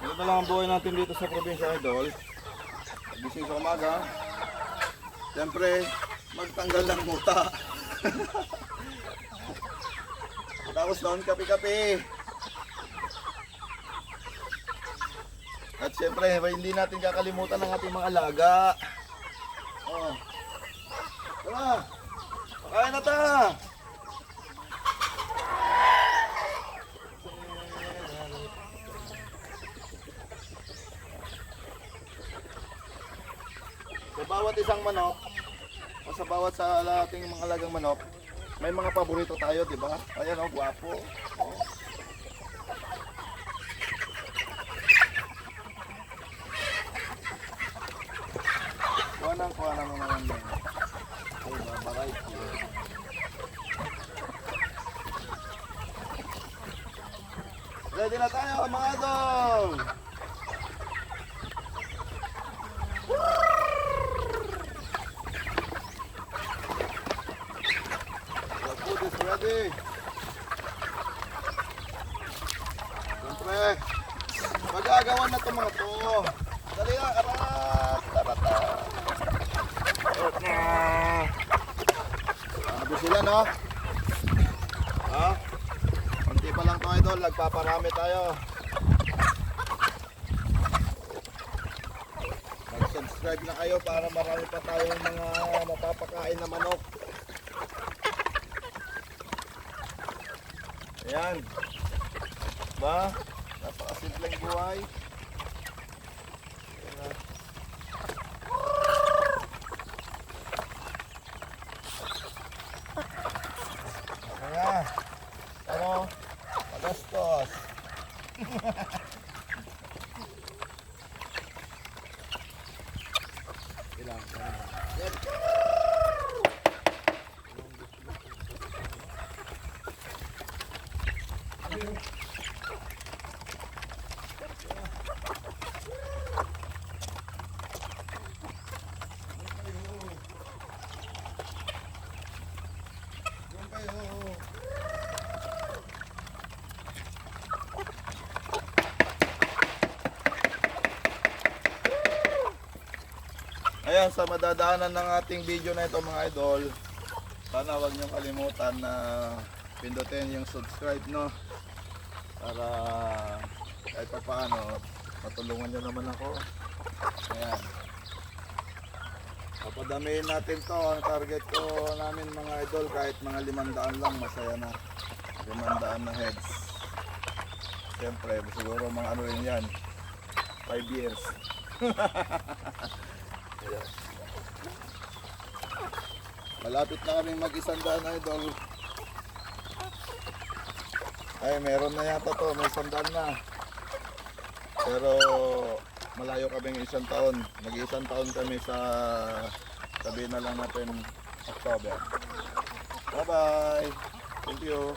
Ito na lang ang buhay natin dito sa probinsya, idol. Gising sa umaga. Siyempre, magtanggal ng muta. Tapos noon, kape-kape. At siyempre, hindi natin kakalimutan ng ating mga alaga. Oh. Tara! Pakain na ta! Sa bawat isang manok, o sa bawat sa ating mga alagang manok, may mga paborito tayo, di ba? Ayan o, gwapo. Oh. Kuha na mo naman yan. Ay, babaray. Ready na tayo, mga idol! The food is ready. Siyempre, magagawan na itong mga to. Dali na, arat! Tarata! Sabi sila, no? Ha? Kunti pa lang to, idol. Nagpaparami tayo. Mag-subscribe na kayo para marami pa tayong mga mapapakain na manok. Ayan. Ba? Napakasimpleng buhay. Ayan. Ayan. Ano? Pagastos. Ilang. Yan. Ayan, sa madadaanan ng ating video na ito, mga idol, sana huwag niyong kalimutan na pindutin yung subscribe, no? Para kahit pa paano matulungan niyo naman ako. Ayan, papadamihin natin to. Ang target ko namin, mga idol, kahit mga 500 lang, masaya na. 500 na heads. Siyempre, siguro mga ano rin yan, 5 years. Ayan. Malapit na kaming mag-100, idol. Ay, meron na yata to, may 100 na. Pero malayo kaming 1 taon. Mag-1 taon kami sa, sabihin na lang natin, October. Bye bye. Thank you.